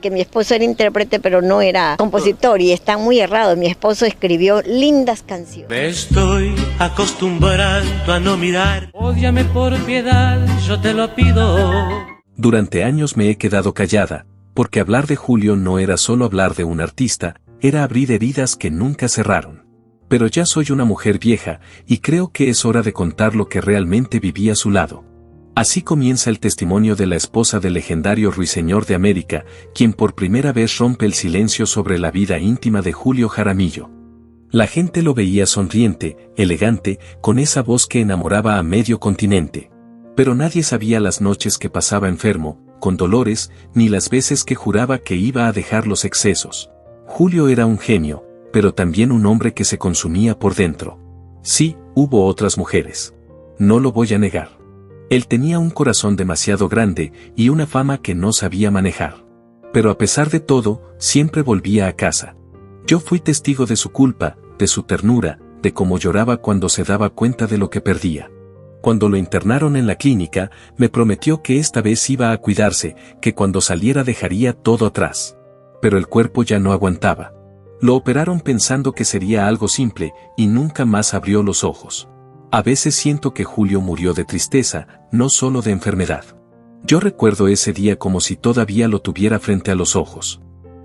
que mi esposo era intérprete, pero no era compositor, y está muy errado. Mi esposo escribió lindas canciones. Me estoy acostumbrando a no mirar. Ódiame por piedad, yo te lo pido. Durante años me he quedado callada, porque hablar de Julio no era solo hablar de un artista, era abrir heridas que nunca cerraron. Pero ya soy una mujer vieja, y creo que es hora de contar lo que realmente viví a su lado. Así comienza el testimonio de la esposa del legendario Ruiseñor de América, quien por primera vez rompe el silencio sobre la vida íntima de Julio Jaramillo. La gente lo veía sonriente, elegante, con esa voz que enamoraba a medio continente. Pero nadie sabía las noches que pasaba enfermo, con dolores, ni las veces que juraba que iba a dejar los excesos. Julio era un genio, pero también un hombre que se consumía por dentro. Sí, hubo otras mujeres. No lo voy a negar. Él tenía un corazón demasiado grande y una fama que no sabía manejar. Pero a pesar de todo, siempre volvía a casa. Yo fui testigo de su culpa, de su ternura, de cómo lloraba cuando se daba cuenta de lo que perdía. Cuando lo internaron en la clínica, me prometió que esta vez iba a cuidarse, que cuando saliera dejaría todo atrás. Pero el cuerpo ya no aguantaba. Lo operaron pensando que sería algo simple, y nunca más abrió los ojos. A veces siento que Julio murió de tristeza, no solo de enfermedad. Yo recuerdo ese día como si todavía lo tuviera frente a los ojos.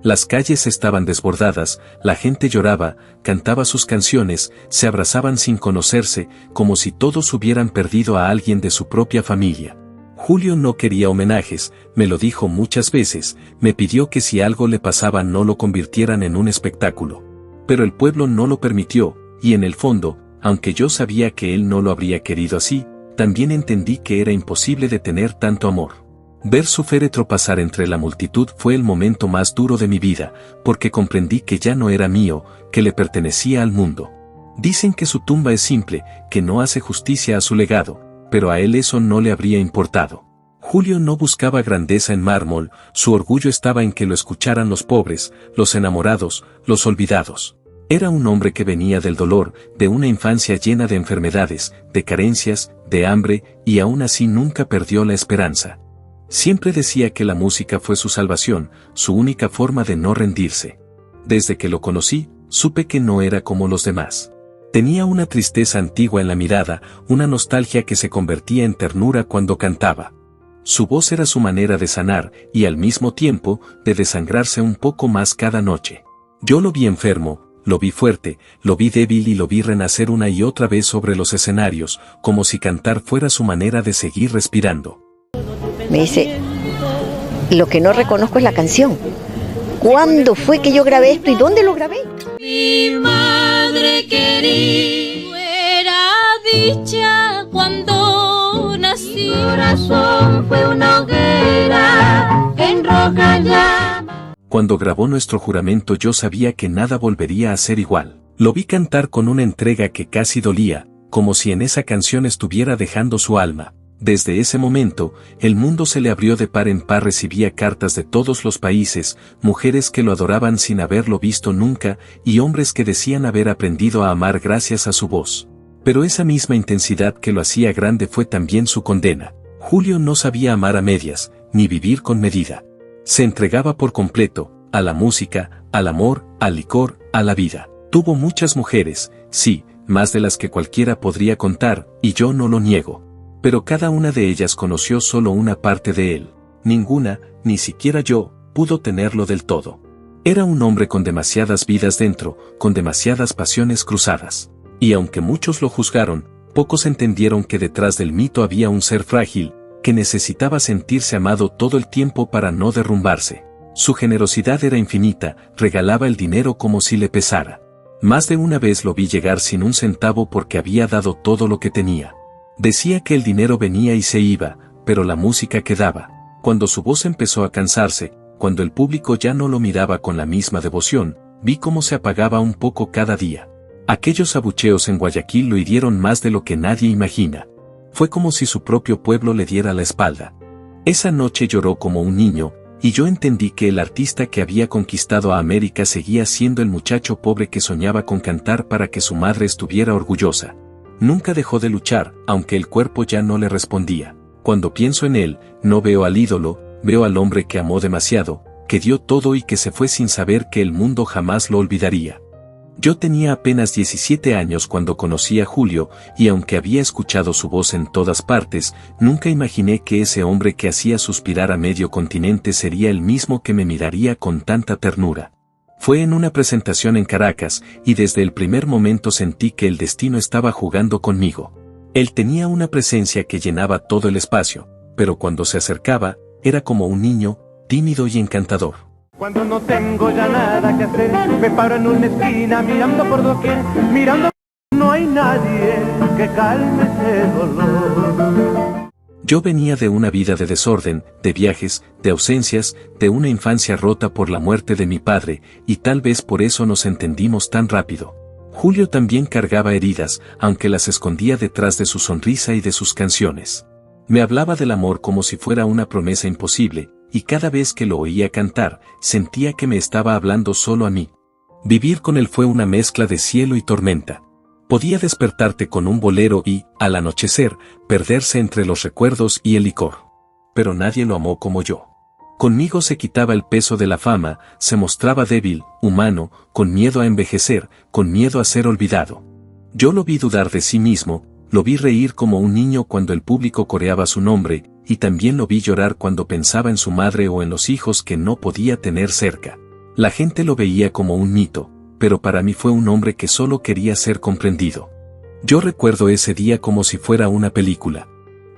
Las calles estaban desbordadas, la gente lloraba, cantaba sus canciones, se abrazaban sin conocerse, como si todos hubieran perdido a alguien de su propia familia. Julio no quería homenajes, me lo dijo muchas veces, me pidió que si algo le pasaba no lo convirtieran en un espectáculo. Pero el pueblo no lo permitió, y en el fondo, aunque yo sabía que él no lo habría querido así, también entendí que era imposible detener tanto amor. Ver su féretro pasar entre la multitud fue el momento más duro de mi vida, porque comprendí que ya no era mío, que le pertenecía al mundo. Dicen que su tumba es simple, que no hace justicia a su legado, pero a él eso no le habría importado. Julio no buscaba grandeza en mármol, su orgullo estaba en que lo escucharan los pobres, los enamorados, los olvidados. Era un hombre que venía del dolor, de una infancia llena de enfermedades, de carencias, de hambre, y aún así nunca perdió la esperanza. Siempre decía que la música fue su salvación, su única forma de no rendirse. Desde que lo conocí, supe que no era como los demás. Tenía una tristeza antigua en la mirada, una nostalgia que se convertía en ternura cuando cantaba. Su voz era su manera de sanar, y al mismo tiempo, de desangrarse un poco más cada noche. Yo lo vi enfermo, lo vi fuerte, lo vi débil y lo vi renacer una y otra vez sobre los escenarios, como si cantar fuera su manera de seguir respirando. Me dice, lo que no reconozco es la canción. ¿Cuándo fue que yo grabé esto y dónde lo grabé? Mi madre querida era dicha cuando nací. Mi corazón fue una hoguera en roja llama. Cuando grabó nuestro juramento yo sabía que nada volvería a ser igual. Lo vi cantar con una entrega que casi dolía, como si en esa canción estuviera dejando su alma. Desde ese momento, el mundo se le abrió de par en par, recibía cartas de todos los países, mujeres que lo adoraban sin haberlo visto nunca, y hombres que decían haber aprendido a amar gracias a su voz. Pero esa misma intensidad que lo hacía grande fue también su condena. Julio no sabía amar a medias, ni vivir con medida. Se entregaba por completo, a la música, al amor, al licor, a la vida. Tuvo muchas mujeres, sí, más de las que cualquiera podría contar, y yo no lo niego. Pero cada una de ellas conoció solo una parte de él. Ninguna, ni siquiera yo, pudo tenerlo del todo. Era un hombre con demasiadas vidas dentro, con demasiadas pasiones cruzadas. Y aunque muchos lo juzgaron, pocos entendieron que detrás del mito había un ser frágil, que necesitaba sentirse amado todo el tiempo para no derrumbarse. Su generosidad era infinita, regalaba el dinero como si le pesara. Más de una vez lo vi llegar sin un centavo porque había dado todo lo que tenía. Decía que el dinero venía y se iba, pero la música quedaba. Cuando su voz empezó a cansarse, cuando el público ya no lo miraba con la misma devoción, vi cómo se apagaba un poco cada día. Aquellos abucheos en Guayaquil lo hirieron más de lo que nadie imagina. Fue como si su propio pueblo le diera la espalda. Esa noche lloró como un niño, y yo entendí que el artista que había conquistado a América seguía siendo el muchacho pobre que soñaba con cantar para que su madre estuviera orgullosa. Nunca dejó de luchar, aunque el cuerpo ya no le respondía. Cuando pienso en él, no veo al ídolo, veo al hombre que amó demasiado, que dio todo y que se fue sin saber que el mundo jamás lo olvidaría. Yo tenía apenas 17 años cuando conocí a Julio, y aunque había escuchado su voz en todas partes, nunca imaginé que ese hombre que hacía suspirar a medio continente sería el mismo que me miraría con tanta ternura. Fue en una presentación en Caracas, y desde el primer momento sentí que el destino estaba jugando conmigo. Él tenía una presencia que llenaba todo el espacio, pero cuando se acercaba, era como un niño, tímido y encantador. Cuando no tengo ya nada que hacer, me paro en una esquina mirando por doquier, mirando, no hay nadie que calme ese dolor. Yo venía de una vida de desorden, de viajes, de ausencias, de una infancia rota por la muerte de mi padre, y tal vez por eso nos entendimos tan rápido. Julio también cargaba heridas, aunque las escondía detrás de su sonrisa y de sus canciones. Me hablaba del amor como si fuera una promesa imposible, y cada vez que lo oía cantar, sentía que me estaba hablando solo a mí. Vivir con él fue una mezcla de cielo y tormenta. Podía despertarte con un bolero y, al anochecer, perderse entre los recuerdos y el licor. Pero nadie lo amó como yo. Conmigo se quitaba el peso de la fama, se mostraba débil, humano, con miedo a envejecer, con miedo a ser olvidado. Yo lo vi dudar de sí mismo, lo vi reír como un niño cuando el público coreaba su nombre, y también lo vi llorar cuando pensaba en su madre o en los hijos que no podía tener cerca. La gente lo veía como un mito, pero para mí fue un hombre que solo quería ser comprendido. Yo recuerdo ese día como si fuera una película.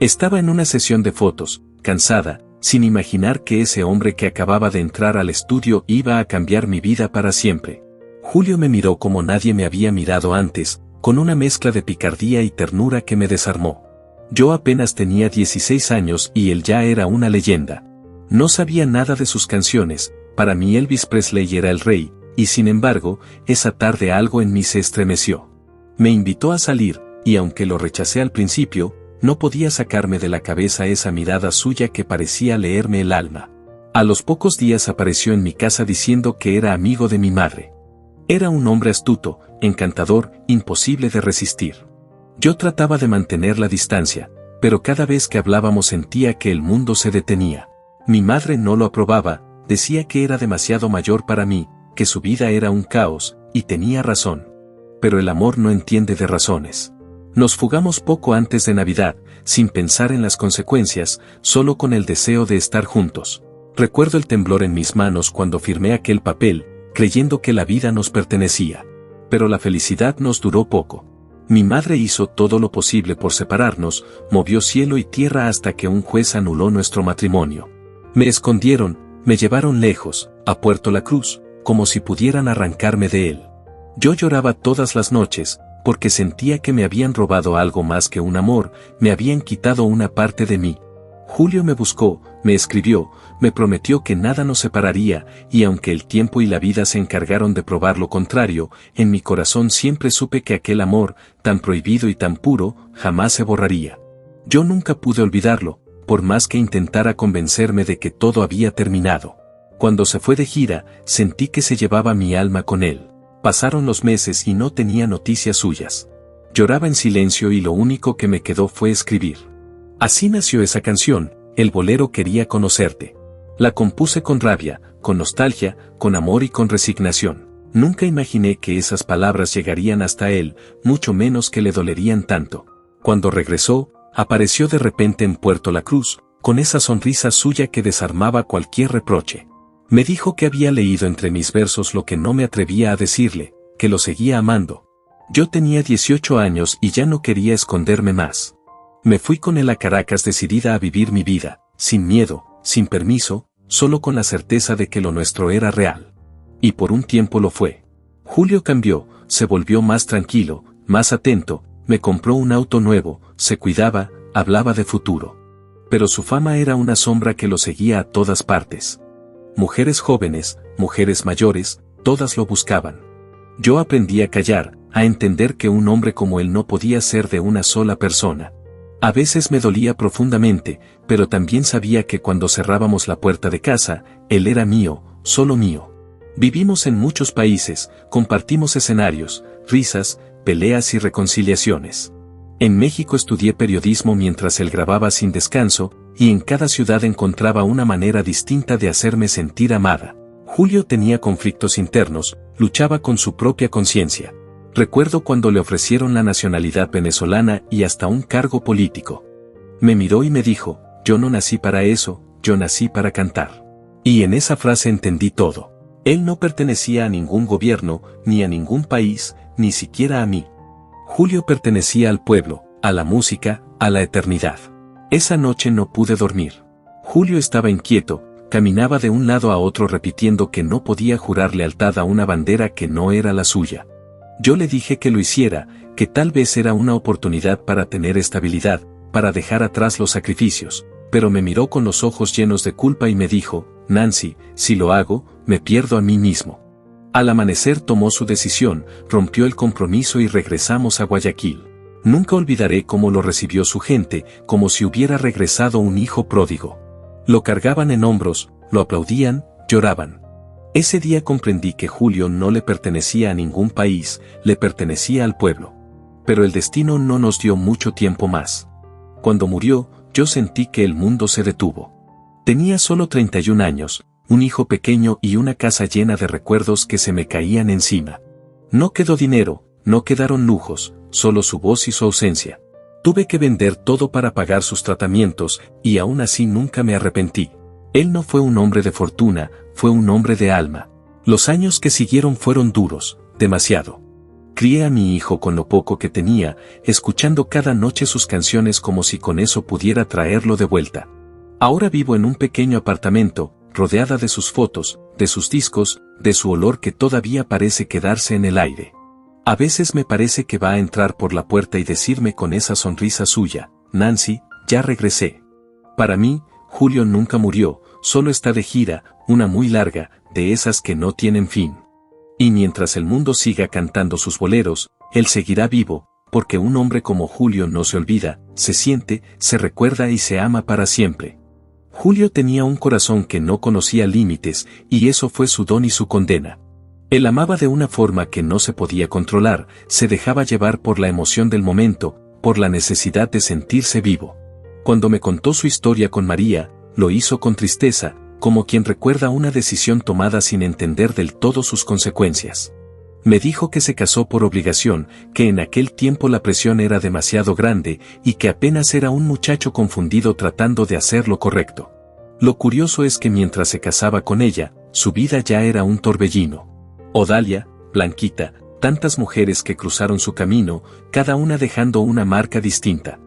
Estaba en una sesión de fotos, cansada, sin imaginar que ese hombre que acababa de entrar al estudio iba a cambiar mi vida para siempre. Julio me miró como nadie me había mirado antes, con una mezcla de picardía y ternura que me desarmó. Yo apenas tenía 16 años y él ya era una leyenda. No sabía nada de sus canciones, para mí Elvis Presley era el rey, y sin embargo, esa tarde algo en mí se estremeció. Me invitó a salir, y aunque lo rechacé al principio, no podía sacarme de la cabeza esa mirada suya que parecía leerme el alma. A los pocos días apareció en mi casa diciendo que era amigo de mi madre. Era un hombre astuto, encantador, imposible de resistir. Yo trataba de mantener la distancia, pero cada vez que hablábamos sentía que el mundo se detenía. Mi madre no lo aprobaba, decía que era demasiado mayor para mí, que su vida era un caos, y tenía razón. Pero el amor no entiende de razones. Nos fugamos poco antes de Navidad, sin pensar en las consecuencias, solo con el deseo de estar juntos. Recuerdo el temblor en mis manos cuando firmé aquel papel, creyendo que la vida nos pertenecía. Pero la felicidad nos duró poco. Mi madre hizo todo lo posible por separarnos, movió cielo y tierra hasta que un juez anuló nuestro matrimonio. Me escondieron, me llevaron lejos, a Puerto La Cruz, como si pudieran arrancarme de él. Yo lloraba todas las noches, porque sentía que me habían robado algo más que un amor, me habían quitado una parte de mí. Julio me buscó, me escribió, me prometió que nada nos separaría, y aunque el tiempo y la vida se encargaron de probar lo contrario, en mi corazón siempre supe que aquel amor, tan prohibido y tan puro, jamás se borraría. Yo nunca pude olvidarlo, por más que intentara convencerme de que todo había terminado. Cuando se fue de gira, sentí que se llevaba mi alma con él. Pasaron los meses y no tenía noticias suyas. Lloraba en silencio y lo único que me quedó fue escribir. Así nació esa canción, el bolero Quería conocerte. La compuse con rabia, con nostalgia, con amor y con resignación. Nunca imaginé que esas palabras llegarían hasta él, mucho menos que le dolerían tanto. Cuando regresó, apareció de repente en Puerto La Cruz, con esa sonrisa suya que desarmaba cualquier reproche. Me dijo que había leído entre mis versos lo que no me atrevía a decirle, que lo seguía amando. Yo tenía 18 años y ya no quería esconderme más. Me fui con él a Caracas decidida a vivir mi vida, sin miedo, sin permiso, solo con la certeza de que lo nuestro era real. Y por un tiempo lo fue. Julio cambió, se volvió más tranquilo, más atento, me compró un auto nuevo, se cuidaba, hablaba de futuro. Pero su fama era una sombra que lo seguía a todas partes. Mujeres jóvenes, mujeres mayores, todas lo buscaban. Yo aprendí a callar, a entender que un hombre como él no podía ser de una sola persona. A veces me dolía profundamente, pero también sabía que cuando cerrábamos la puerta de casa, él era mío, solo mío. Vivimos en muchos países, compartimos escenarios, risas, peleas y reconciliaciones. En México estudié periodismo mientras él grababa sin descanso, y en cada ciudad encontraba una manera distinta de hacerme sentir amada. Julio tenía conflictos internos, luchaba con su propia conciencia. Recuerdo cuando le ofrecieron la nacionalidad venezolana y hasta un cargo político. Me miró y me dijo, yo no nací para eso, yo nací para cantar. Y en esa frase entendí todo. Él no pertenecía a ningún gobierno, ni a ningún país, ni siquiera a mí. Julio pertenecía al pueblo, a la música, a la eternidad. Esa noche no pude dormir. Julio estaba inquieto, caminaba de un lado a otro repitiendo que no podía jurar lealtad a una bandera que no era la suya. Yo le dije que lo hiciera, que tal vez era una oportunidad para tener estabilidad, para dejar atrás los sacrificios, pero me miró con los ojos llenos de culpa y me dijo, Nancy, si lo hago, me pierdo a mí mismo. Al amanecer tomó su decisión, rompió el compromiso y regresamos a Guayaquil. Nunca olvidaré cómo lo recibió su gente, como si hubiera regresado un hijo pródigo. Lo cargaban en hombros, lo aplaudían, lloraban. Ese día comprendí que Julio no le pertenecía a ningún país, le pertenecía al pueblo. Pero el destino no nos dio mucho tiempo más. Cuando murió, yo sentí que el mundo se detuvo. Tenía solo 31 años, un hijo pequeño y una casa llena de recuerdos que se me caían encima. No quedó dinero, no quedaron lujos, solo su voz y su ausencia. Tuve que vender todo para pagar sus tratamientos, y aún así nunca me arrepentí. Él no fue un hombre de fortuna, fue un hombre de alma. Los años que siguieron fueron duros, demasiado. Crié a mi hijo con lo poco que tenía, escuchando cada noche sus canciones como si con eso pudiera traerlo de vuelta. Ahora vivo en un pequeño apartamento, rodeada de sus fotos, de sus discos, de su olor que todavía parece quedarse en el aire. A veces me parece que va a entrar por la puerta y decirme con esa sonrisa suya, Nancy, ya regresé. Para mí, Julio nunca murió, solo está de gira, una muy larga, de esas que no tienen fin. Y mientras el mundo siga cantando sus boleros, él seguirá vivo, porque un hombre como Julio no se olvida, se siente, se recuerda y se ama para siempre. Julio tenía un corazón que no conocía límites, y eso fue su don y su condena. Él amaba de una forma que no se podía controlar, se dejaba llevar por la emoción del momento, por la necesidad de sentirse vivo. Cuando me contó su historia con María, lo hizo con tristeza, como quien recuerda una decisión tomada sin entender del todo sus consecuencias. Me dijo que se casó por obligación, que en aquel tiempo la presión era demasiado grande y que apenas era un muchacho confundido tratando de hacer lo correcto. Lo curioso es que mientras se casaba con ella, su vida ya era un torbellino. Odalia, Blanquita, tantas mujeres que cruzaron su camino, cada una dejando una marca distinta.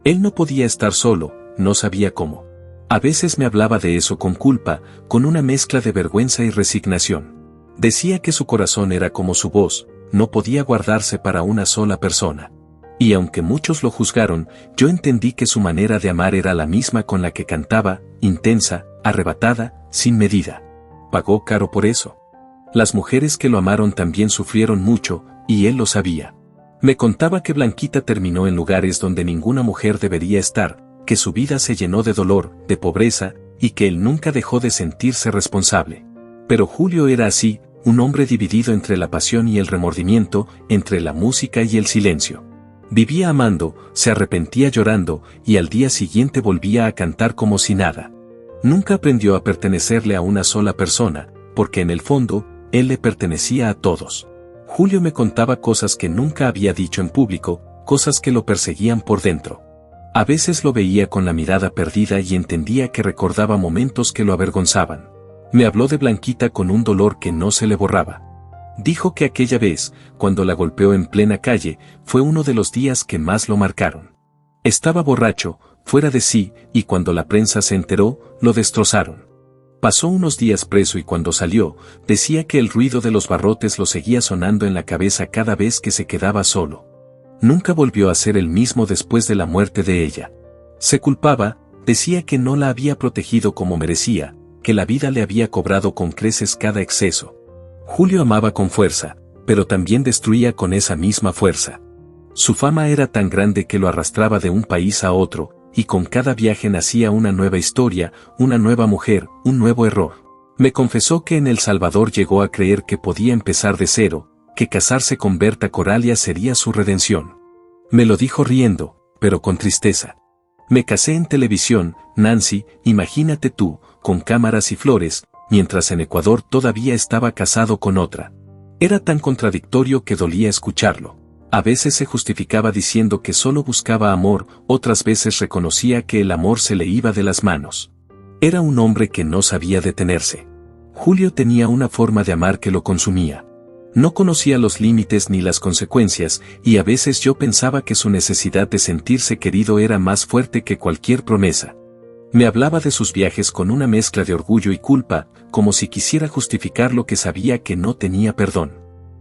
Él no podía estar solo, no sabía cómo. A veces me hablaba de eso con culpa, con una mezcla de vergüenza y resignación. Decía que su corazón era como su voz, no podía guardarse para una sola persona. Y aunque muchos lo juzgaron, yo entendí que su manera de amar era la misma con la que cantaba, intensa, arrebatada, sin medida. Pagó caro por eso. Las mujeres que lo amaron también sufrieron mucho, y él lo sabía. Me contaba que Blanquita terminó en lugares donde ninguna mujer debería estar, que su vida se llenó de dolor, de pobreza, y que él nunca dejó de sentirse responsable. Pero Julio era así, un hombre dividido entre la pasión y el remordimiento, entre la música y el silencio. Vivía amando, se arrepentía llorando, y al día siguiente volvía a cantar como si nada. Nunca aprendió a pertenecerle a una sola persona, porque en el fondo, él le pertenecía a todos. Julio me contaba cosas que nunca había dicho en público, cosas que lo perseguían por dentro. A veces lo veía con la mirada perdida y entendía que recordaba momentos que lo avergonzaban. Me habló de Blanquita con un dolor que no se le borraba. Dijo que aquella vez, cuando la golpeó en plena calle, fue uno de los días que más lo marcaron. Estaba borracho, fuera de sí, y cuando la prensa se enteró, lo destrozaron. Pasó unos días preso y cuando salió, decía que el ruido de los barrotes lo seguía sonando en la cabeza cada vez que se quedaba solo. Nunca volvió a ser el mismo después de la muerte de ella. Se culpaba, decía que no la había protegido como merecía, que la vida le había cobrado con creces cada exceso. Julio amaba con fuerza, pero también destruía con esa misma fuerza. Su fama era tan grande que lo arrastraba de un país a otro, y con cada viaje nacía una nueva historia, una nueva mujer, un nuevo error. Me confesó que en El Salvador llegó a creer que podía empezar de cero, que casarse con Berta Coralia sería su redención. Me lo dijo riendo, pero con tristeza. Me casé en televisión, Nancy, imagínate tú, con cámaras y flores, mientras en Ecuador todavía estaba casado con otra. Era tan contradictorio que dolía escucharlo. A veces se justificaba diciendo que solo buscaba amor, otras veces reconocía que el amor se le iba de las manos. Era un hombre que no sabía detenerse. Julio tenía una forma de amar que lo consumía. No conocía los límites ni las consecuencias, y a veces yo pensaba que su necesidad de sentirse querido era más fuerte que cualquier promesa. Me hablaba de sus viajes con una mezcla de orgullo y culpa, como si quisiera justificar lo que sabía que no tenía perdón.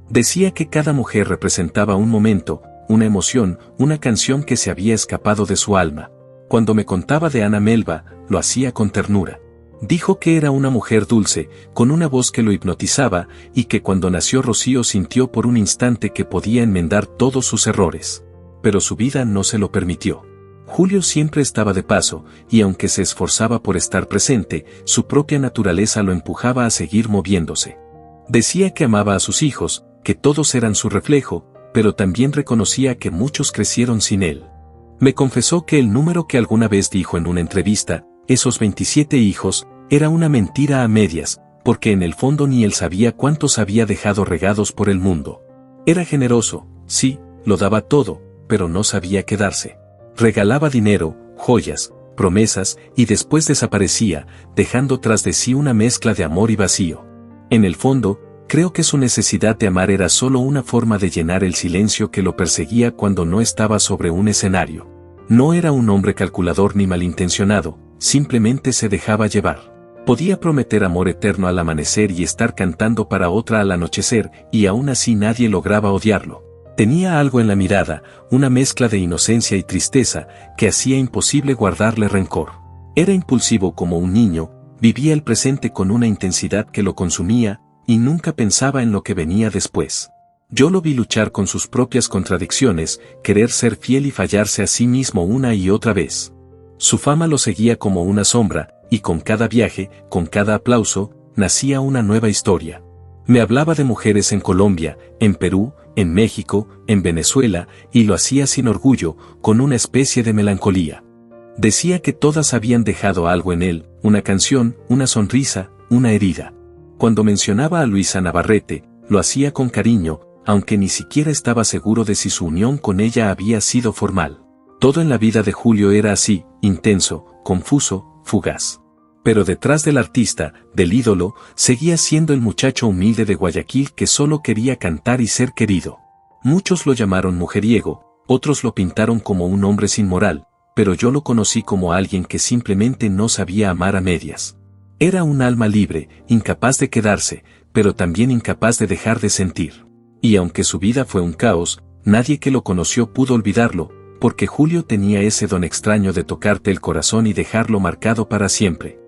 Decía que cada mujer representaba un momento, una emoción, una canción que se había escapado de su alma. Cuando me contaba de Ana Melba, lo hacía con ternura. Dijo que era una mujer dulce, con una voz que lo hipnotizaba, y que cuando nació Rocío sintió por un instante que podía enmendar todos sus errores. Pero su vida no se lo permitió. Julio siempre estaba de paso, y aunque se esforzaba por estar presente, su propia naturaleza lo empujaba a seguir moviéndose. Decía que amaba a sus hijos, que todos eran su reflejo, pero también reconocía que muchos crecieron sin él. Me confesó que el número que alguna vez dijo en una entrevista, esos 27 hijos, era una mentira a medias, porque en el fondo ni él sabía cuántos había dejado regados por el mundo. Era generoso, sí, lo daba todo, pero no sabía quedarse. Regalaba dinero, joyas, promesas, y después desaparecía, dejando tras de sí una mezcla de amor y vacío. En el fondo, creo que su necesidad de amar era solo una forma de llenar el silencio que lo perseguía cuando no estaba sobre un escenario. No era un hombre calculador ni malintencionado, simplemente se dejaba llevar. Podía prometer amor eterno al amanecer y estar cantando para otra al anochecer, y aún así nadie lograba odiarlo. Tenía algo en la mirada, una mezcla de inocencia y tristeza, que hacía imposible guardarle rencor. Era impulsivo como un niño, vivía el presente con una intensidad que lo consumía, y nunca pensaba en lo que venía después. Yo lo vi luchar con sus propias contradicciones, querer ser fiel y fallarse a sí mismo una y otra vez. Su fama lo seguía como una sombra, y con cada viaje, con cada aplauso, nacía una nueva historia. Me hablaba de mujeres en Colombia, en Perú, en México, en Venezuela, y lo hacía sin orgullo, con una especie de melancolía. Decía que todas habían dejado algo en él, una canción, una sonrisa, una herida. Cuando mencionaba a Luisa Navarrete, lo hacía con cariño, aunque ni siquiera estaba seguro de si su unión con ella había sido formal. Todo en la vida de Julio era así, intenso, confuso, fugaz. Pero detrás del artista, del ídolo, seguía siendo el muchacho humilde de Guayaquil que solo quería cantar y ser querido. Muchos lo llamaron mujeriego, otros lo pintaron como un hombre sin moral, pero yo lo conocí como alguien que simplemente no sabía amar a medias. Era un alma libre, incapaz de quedarse, pero también incapaz de dejar de sentir. Y aunque su vida fue un caos, nadie que lo conoció pudo olvidarlo, porque Julio tenía ese don extraño de tocarte el corazón y dejarlo marcado para siempre.